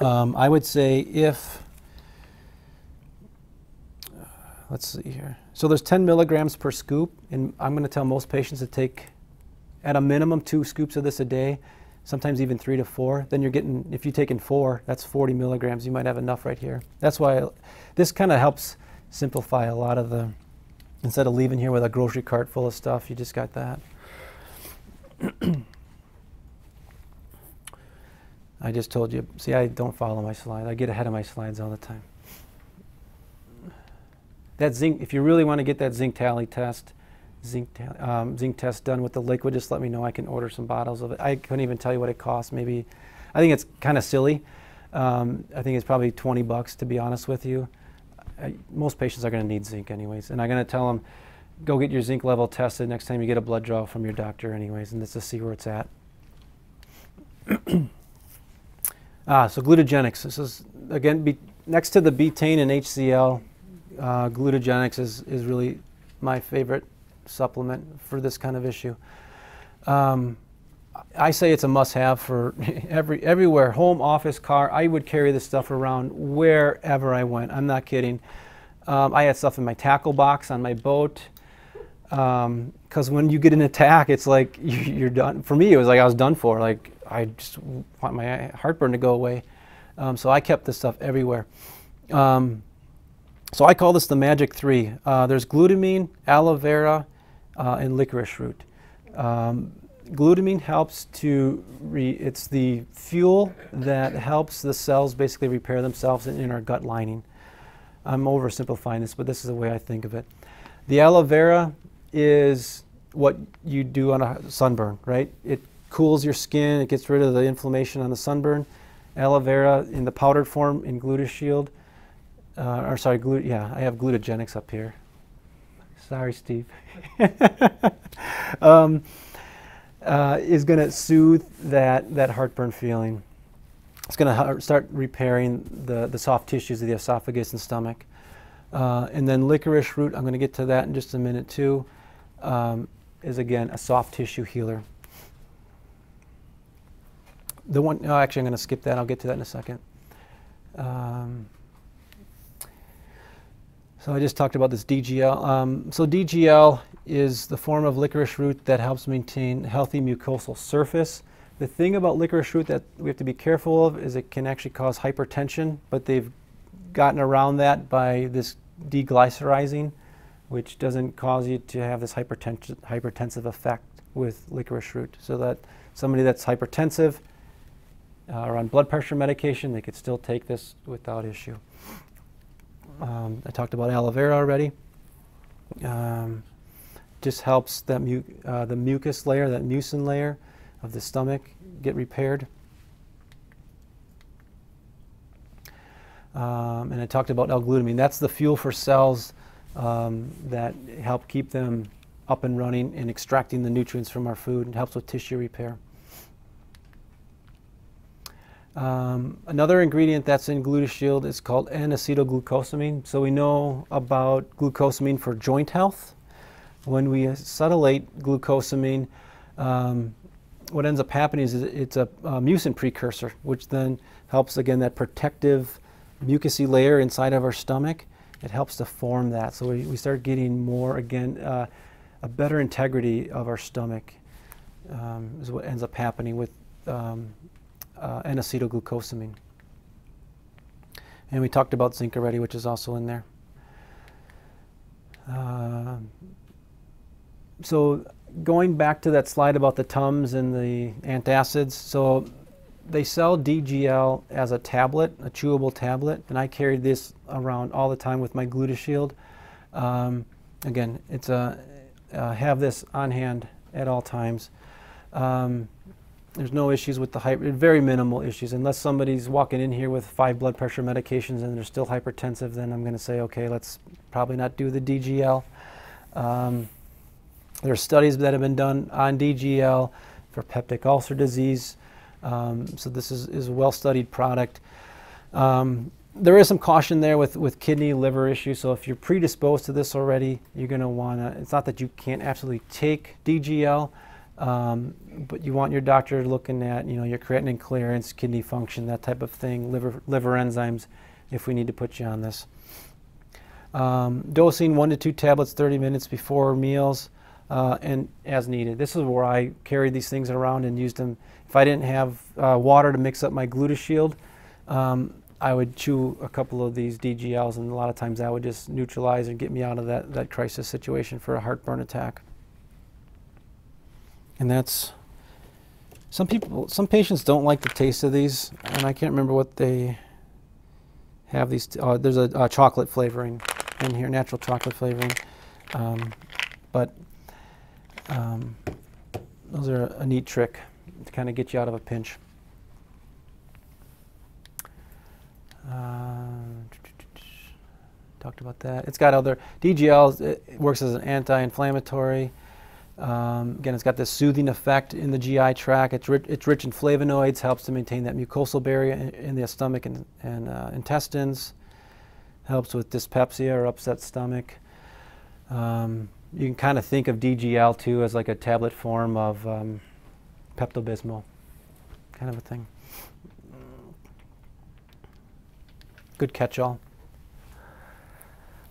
I would say if, let's see here. So there's 10 milligrams per scoop, and I'm going to tell most patients to take at a minimum 2 scoops of this a day, sometimes even 3 to 4. Then you're getting, if you're taking 4, that's 40 milligrams. You might have enough right here. That's why this kind of helps simplify a lot of the, instead of leaving here with a grocery cart full of stuff, you just got that. I just told you, see, I don't follow my slide. I get ahead of my slides all the time. That zinc, if you really want to get that zinc tally test, zinc test done with the liquid, just let me know. I can order some bottles of it. I couldn't even tell you what it costs. Maybe, I think it's kind of silly. I think it's probably 20 bucks, to be honest with you. Most patients are going to need zinc anyways, and I'm going to tell them, go get your zinc level tested next time you get a blood draw from your doctor anyways, and just to see where it's at. So glutagenics. This is, again, next to the betaine and HCl, glutagenics is really my favorite supplement for this kind of issue. I say it's a must-have for everywhere, home, office, car. I would carry this stuff around wherever I went. I'm not kidding. I had stuff in my tackle box on my boat, because when you get an attack, it's like you're done. For me, it was like I was done for. Like I just want my heartburn to go away. So I kept this stuff everywhere. So I call this the magic 3. There's glutamine, aloe vera, and licorice root. Glutamine helps to, it's the fuel that helps the cells basically repair themselves in our gut lining. I'm oversimplifying this, but this is the way I think of it. The aloe vera is what you do on a sunburn, right? It cools your skin, it gets rid of the inflammation on the sunburn. Aloe vera in the powdered form in GlutaShield, I have glutagenics up here. Sorry, Steve. Is going to soothe that heartburn feeling. It's going to start repairing the soft tissues of the esophagus and stomach. And then licorice root, I'm going to get to that in just a minute too, is again a soft tissue healer. The one, oh, actually I'm going to skip that, I'll get to that in a second. So I just talked about this DGL. So DGL is the form of licorice root that helps maintain healthy mucosal surface. The thing about licorice root that we have to be careful of is it can actually cause hypertension, but they've gotten around that by this deglycerizing, which doesn't cause you to have this hypertensive effect with licorice root. So that somebody that's hypertensive or on blood pressure medication, they could still take this without issue. I talked about aloe vera already. Just helps that the mucus layer, that mucin layer of the stomach get repaired. And I talked about L-glutamine. That's the fuel for cells that help keep them up and running and extracting the nutrients from our food. It helps with tissue repair. Another ingredient that's in GlutaShield is called N-acetylglucosamine. So we know about glucosamine for joint health. When we acetylate glucosamine, what ends up happening is it's a mucin precursor, which then helps, again, that protective mucousy layer inside of our stomach. It helps to form that. So we start getting more, again, a better integrity of our stomach is what ends up happening with N-acetylglucosamine. And we talked about zinc already, which is also in there. So going back to that slide about the Tums and the antacids, so they sell DGL as a tablet, a chewable tablet, and I carried this around all the time with my GlutaShield. Again, it's have this on hand at all times. There's no issues with the very minimal issues. Unless somebody's walking in here with 5 blood pressure medications and they're still hypertensive, then I'm going to say, okay, let's probably not do the DGL. There are studies that have been done on DGL for peptic ulcer disease. So this is a well-studied product. There is some caution there with kidney, liver issues. So if you're predisposed to this already, you're going to want to, it's not that you can't absolutely take DGL, but you want your doctor looking at, your creatinine clearance, kidney function, that type of thing, liver enzymes, if we need to put you on this. Dosing 1 to 2 tablets 30 minutes before meals and as needed. This is where I carried these things around and used them. If I didn't have water to mix up my GlutaShield, I would chew a couple of these DGLs, and a lot of times that would just neutralize and get me out of that crisis situation for a heartburn attack. And that's, some patients don't like the taste of these, and I can't remember what they have these, there's a chocolate flavoring in here, natural chocolate flavoring. Those are a neat trick to kind of get you out of a pinch. Talked about that. It's got other DGL. It works as an anti-inflammatory. Again, it's got this soothing effect in the GI tract. It's rich in flavonoids, helps to maintain that mucosal barrier in the stomach and intestines. Helps with dyspepsia or upset stomach. You can kind of think of DGL too as like a tablet form of Pepto-Bismol, kind of a thing. Good catch-all.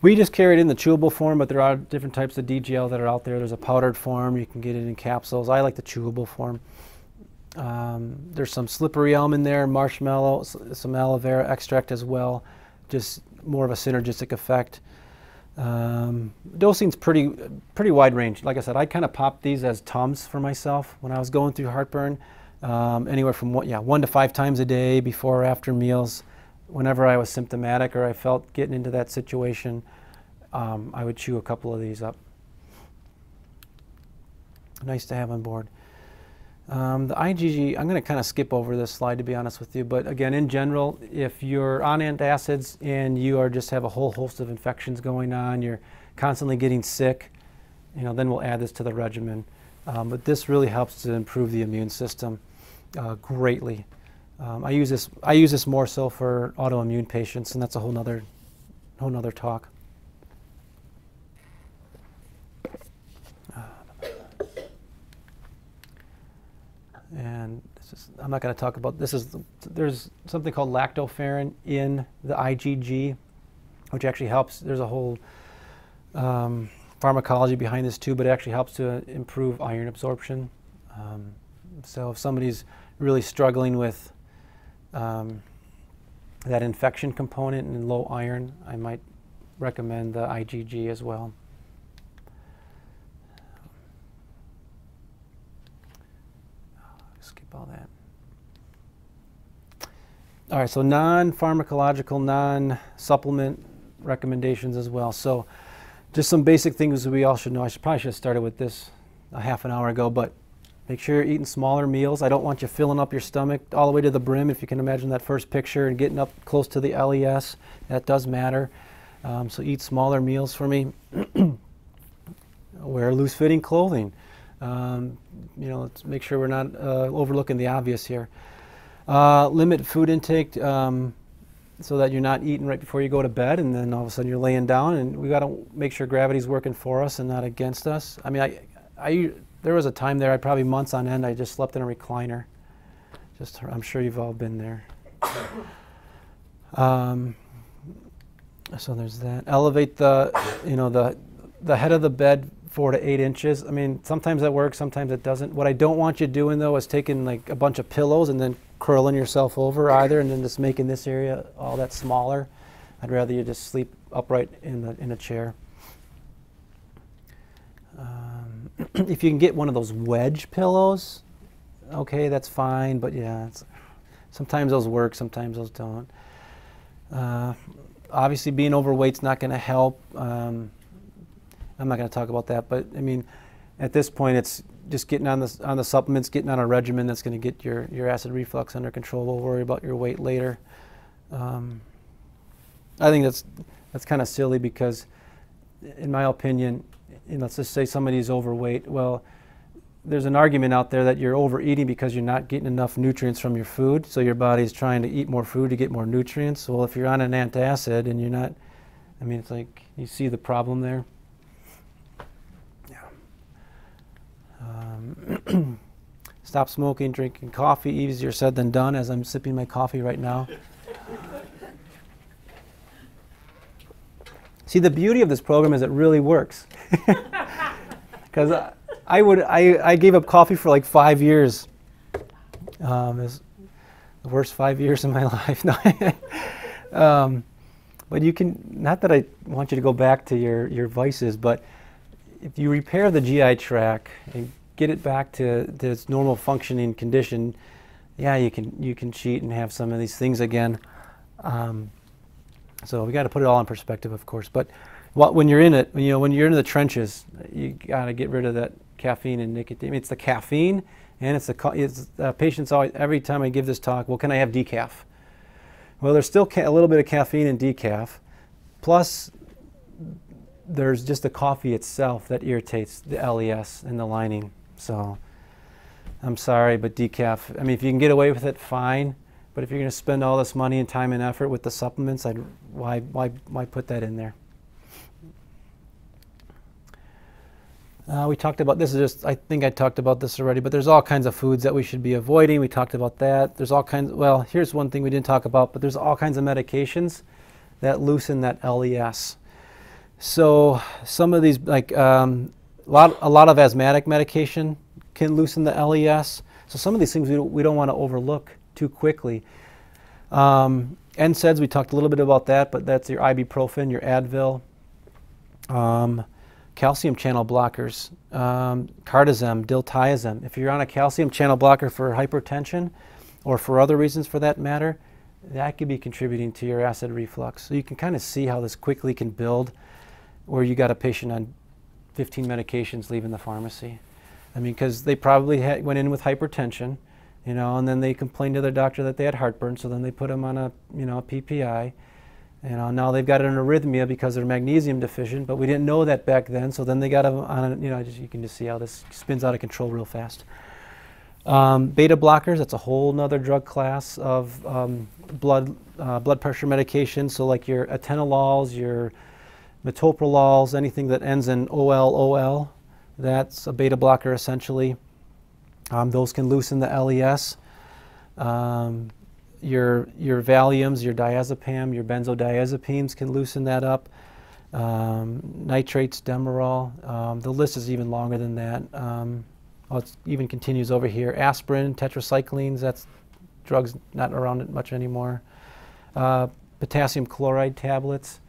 We just carry it in the chewable form, but there are different types of DGL that are out there. There's a powdered form. You can get it in capsules. I like the chewable form. There's some slippery elm in there, marshmallow, some aloe vera extract as well. Just more of a synergistic effect. Dosing's pretty wide range. Like I said, I kind of popped these as Tums for myself when I was going through heartburn. Anywhere from 1 to 5 times a day, before or after meals. Whenever I was symptomatic or I felt getting into that situation, I would chew a couple of these up. Nice to have on board. The IgG, I'm going to kind of skip over this slide to be honest with you, but again, in general, if you're on antacids and you are just have a whole host of infections going on, you're constantly getting sick, then we'll add this to the regimen. But this really helps to improve the immune system greatly. I use this more so for autoimmune patients, and that's a whole nother talk. And I'm not going to talk about this. There's something called lactoferrin in the IgG, which actually helps. There's a whole pharmacology behind this too, but it actually helps to improve iron absorption. So if somebody's really struggling with that infection component and low iron, I might recommend the IgG as well. Skip all that. All right, so non-pharmacological, non-supplement recommendations as well. So just some basic things that we all should know. Probably should have started with this a half an hour ago, but make sure you're eating smaller meals. I don't want you filling up your stomach all the way to the brim, if you can imagine that first picture, and getting up close to the LES. That does matter. So eat smaller meals for me. Wear loose-fitting clothing. You know, let's make sure we're not overlooking the obvious here. Limit food intake so that you're not eating right before you go to bed, and then all of a sudden you're laying down, and we got to make sure gravity's working for us and not against us. I mean, there was a time there, probably months on end, I just slept in a recliner. I'm sure you've all been there. So there's that. Elevate the head of the bed 4 to 8 inches. I mean, sometimes that works, sometimes it doesn't. What I don't want you doing though is taking like a bunch of pillows and then curling yourself over either, and then just making this area all that smaller. I'd rather you just sleep upright in a chair. If you can get one of those wedge pillows, okay, that's fine, but yeah, sometimes those work, sometimes those don't. Obviously being overweight's not going to help. I'm not going to talk about that, but I mean, at this point it's just getting on the supplements, getting on a regimen that's going to get your acid reflux under control. We'll worry about your weight later. I think that's kind of silly, because in my opinion, let's just say somebody's overweight. Well, there's an argument out there that you're overeating because you're not getting enough nutrients from your food, so your body's trying to eat more food to get more nutrients. Well, if you're on an antacid and you're not, I mean, it's like, you see the problem there? Yeah. Stop smoking, drinking coffee. Easier said than done, as I'm sipping my coffee right now. See, the beauty of this program is it really works. Because I gave up coffee for like 5 years. It's the worst 5 years of my life. But you can, not that I want you to go back to your vices, but if you repair the GI tract and get it back to its normal functioning condition, yeah, you can cheat and have some of these things again. So we got to put it all in perspective, of course. But when you're in it, when you're in the trenches, you got to get rid of that caffeine and nicotine. It's the caffeine, and it's patients always, every time I give this talk, well, can I have decaf? Well, there's still a little bit of caffeine in decaf, plus there's just the coffee itself that irritates the LES and the lining. So I'm sorry, but decaf, I mean, if you can get away with it, fine. But if you're going to spend all this money and time and effort with the supplements, why put that in there? We talked about this. I think I talked about this already, but there's all kinds of foods that we should be avoiding. We talked about that. There's all kinds. Well, here's one thing we didn't talk about, but there's all kinds of medications that loosen that LES. So some of these, like a lot of asthmatic medication can loosen the LES. So some of these things we don't want to overlook too quickly. NSAIDs, we talked a little bit about that, but that's your ibuprofen, your Advil. Calcium channel blockers, cardizem, diltiazem. If you're on a calcium channel blocker for hypertension or for other reasons for that matter, that could be contributing to your acid reflux. So you can kind of see how this quickly can build, where you got a patient on 15 medications leaving the pharmacy. I mean, because they probably went in with hypertension, and then they complained to their doctor that they had heartburn, so then they put them on a PPI. Now they've got an arrhythmia because they're magnesium deficient, but we didn't know that back then, so then they got them on you can just see how this spins out of control real fast. Beta blockers, that's a whole nother drug class of blood pressure medication. So like your atenolols, your metoprolols, anything that ends in OL, that's a beta blocker essentially. Those can loosen the LES. Your Valiums, your diazepam, your benzodiazepines can loosen that up. nitrates, Demerol. The list is even longer than that. It even continues over here. Aspirin, tetracyclines, that's drugs not around it much anymore. Potassium chloride tablets.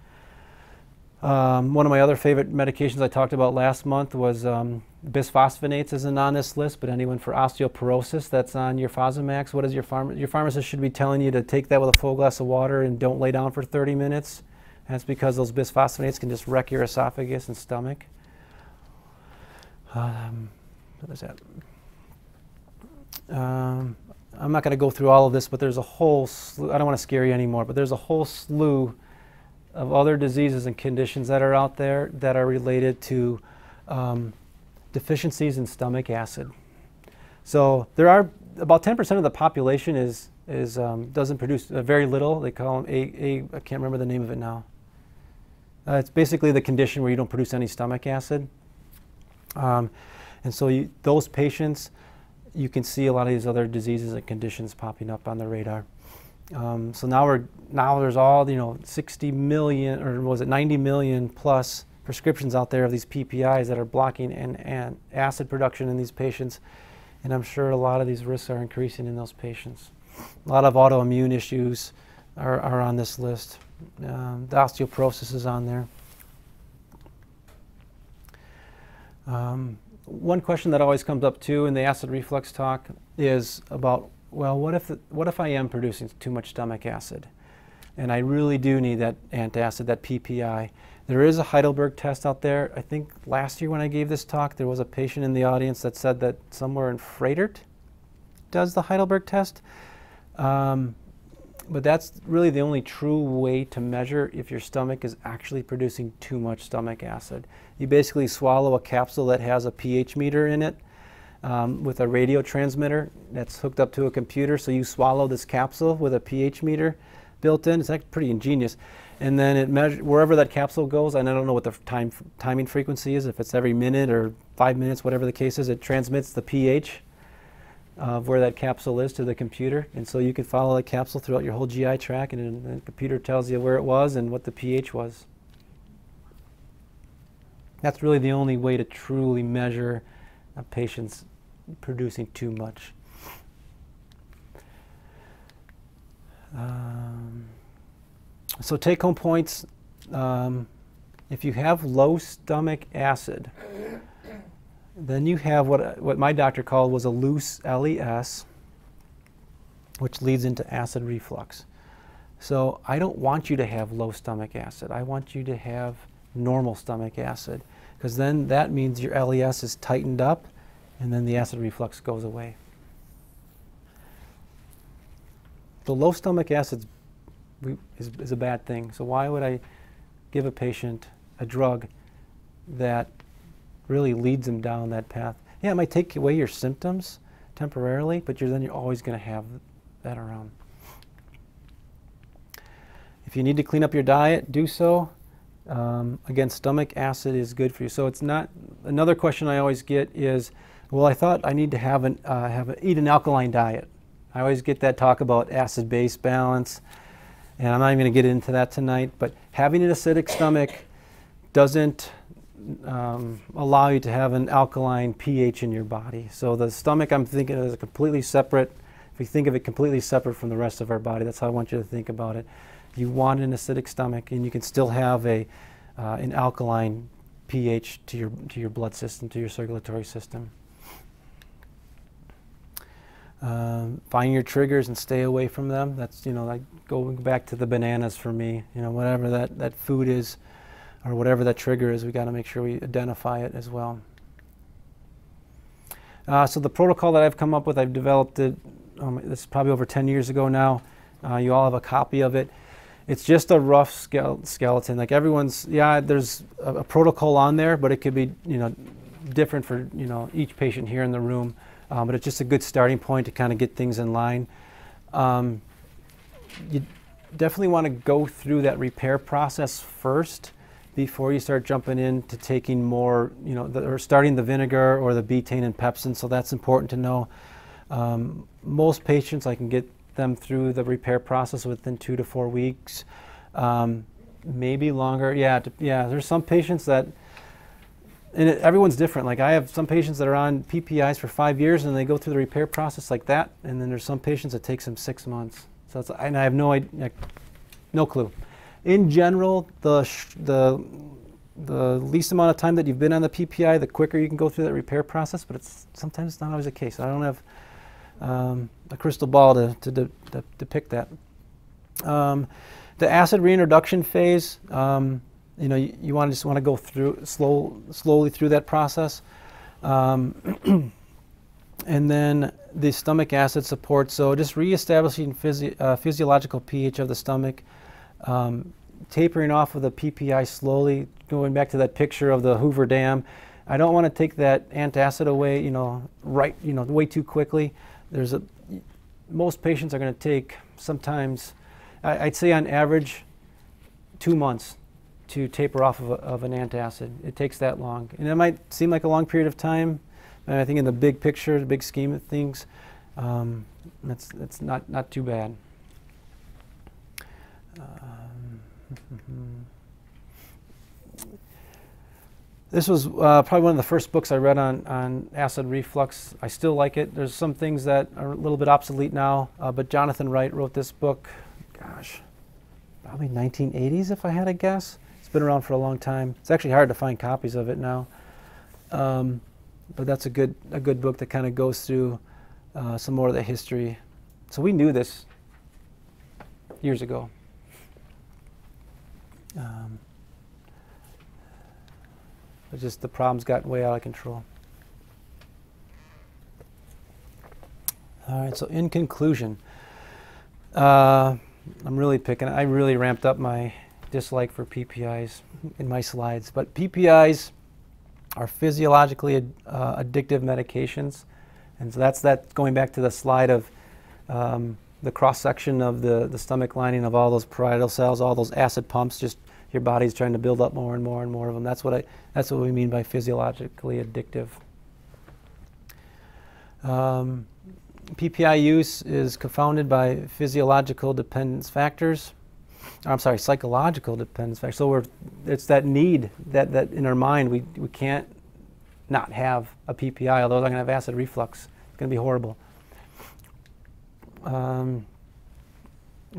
One of my other favorite medications I talked about last month was bisphosphonates isn't on this list, but anyone for osteoporosis that's on your Fosamax, what is your pharmacist should be telling you to take that with a full glass of water and don't lay down for 30 minutes. That's because those bisphosphonates can just wreck your esophagus and stomach. What is that? I'm not going to go through all of this, but there's a whole slew, I don't want to scare you anymore, but there's a whole slew of other diseases and conditions that are out there that are related to deficiencies in stomach acid. So there are about 10% of the population doesn't produce very little. They call them I can't remember the name of it now. It's basically the condition where you don't produce any stomach acid. And so those patients, you can see a lot of these other diseases and conditions popping up on the radar. So now there's all 60 million, or was it 90 million plus prescriptions out there of these PPIs that are blocking and acid production in these patients, and I'm sure a lot of these risks are increasing in those patients. A lot of autoimmune issues are on this list. The osteoporosis is on there. One question that always comes up too in the acid reflux talk is about, well, what if I am producing too much stomach acid and I really do need that antacid, that PPI? There is a Heidelberg test out there. I think last year when I gave this talk, there was a patient in the audience that said that somewhere in Fredert does the Heidelberg test. But that's really the only true way to measure if your stomach is actually producing too much stomach acid. You basically swallow a capsule that has a pH meter in it with a radio transmitter that's hooked up to a computer. So you swallow this capsule with a pH meter built in. It's actually pretty ingenious. And then it measures wherever that capsule goes, and I don't know what the timing frequency is, if it's every minute or 5 minutes, whatever the case is, it transmits the pH of where that capsule is to the computer. And so you can follow the capsule throughout your whole GI tract, and the computer tells you where it was and what the pH was. That's really the only way to truly measure a patient's producing too much. So take-home points, if you have low stomach acid, then you have what my doctor called was a loose LES, which leads into acid reflux. So I don't want you to have low stomach acid. I want you to have normal stomach acid, because then that means your LES is tightened up and then the acid reflux goes away. The low stomach acid is a bad thing. So why would I give a patient a drug that really leads them down that path? Yeah, it might take away your symptoms temporarily, but then you're always going to have that around. If you need to clean up your diet, do so. Again, stomach acid is good for you. So it's not, another question I always get is, well, I thought I need to eat an alkaline diet. I always get that talk about acid-base balance, and I'm not even going to get into that tonight, but having an acidic stomach doesn't allow you to have an alkaline pH in your body. So the stomach, I'm thinking, is completely separate. If we think of it completely separate from the rest of our body, that's how I want you to think about it. You want an acidic stomach, and you can still have an alkaline pH to your blood system, to your circulatory system. Find your triggers and stay away from them. That's, like going back to the bananas for me. Whatever that food is, or whatever that trigger is, we got to make sure we identify it as well. So the protocol that I've come up with, I've developed it, this is probably over 10 years ago now. You all have a copy of it. It's just a rough skeleton. Like everyone's, there's a protocol on there, but it could be, different for, each patient here in the room. But it's just a good starting point to kind of get things in line. You definitely want to go through that repair process first before you start jumping into taking more, or starting the vinegar or the betaine and pepsin. So that's important to know. Most patients, I can get them through the repair process within 2 to 4 weeks. maybe longer. Yeah, yeah. There's some patients that, and everyone's different. Like I have some patients that are on PPIs for 5 years and they go through the repair process like that, and then there's some patients that takes them 6 months. So it's, and I have no idea, no clue. In general, the least amount of time that you've been on the PPI, the quicker you can go through that repair process. But sometimes it's not always the case. I don't have a crystal ball to depict that. The acid reintroduction phase, you know, you just want to go through slowly through that process, and then the stomach acid support. So just reestablishing physiological pH of the stomach, tapering off of the PPI slowly, going back to that picture of the Hoover Dam. I don't want to take that antacid away, you know, way too quickly. Most patients are going to take sometimes, I'd say on average, 2 months to taper off of an antacid. It takes that long. And it might seem like a long period of time, and I think in the big picture, the big scheme of things, it's not too bad. This was probably one of the first books I read on acid reflux. I still like it. There's some things that are a little bit obsolete now, but Jonathan Wright wrote this book, gosh, probably 1980s if I had to guess. It's been around for a long time. It's actually hard to find copies of it now, but that's a good book that kind of goes through some more of the history. So we knew this years ago. But just the problems got way out of control. All right, so in conclusion, I really ramped up my dislike for PPIs in my slides, but PPIs are physiologically addictive medications, and so that's going back to the slide of the cross-section of the stomach lining of all those parietal cells, all those acid pumps, just your body's trying to build up more and more and more of them. That's what we mean by physiologically addictive. PPI use is confounded by physiological dependence factors. I'm sorry, psychological dependence factors. So it's that need that in our mind we can't not have a PPI, although they're going to have acid reflux. It's going to be horrible.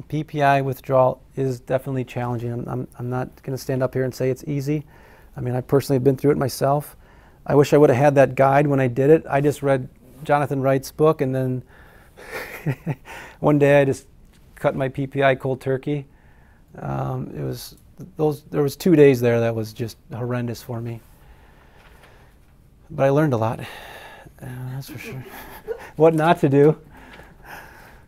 PPI withdrawal is definitely challenging. I'm not going to stand up here and say it's easy. I mean, I personally have been through it myself. I wish I would have had that guide when I did it. I just read Jonathan Wright's book, and then one day I just cut my PPI cold turkey. There was 2 days there that was just horrendous for me. But I learned a lot, that's for sure. What not to do.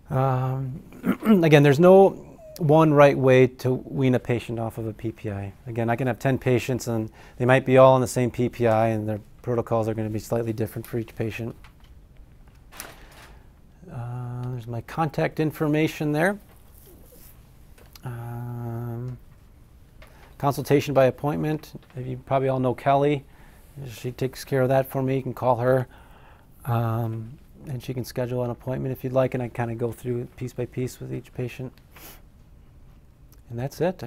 Again, there's no one right way to wean a patient off of a PPI. Again, I can have 10 patients and they might be all on the same PPI and their protocols are going to be slightly different for each patient. There's my contact information there. Consultation by appointment. You probably all know Kelly. She takes care of that for me. You can call her. And she can schedule an appointment if you'd like, and I kind of go through piece by piece with each patient. And that's it.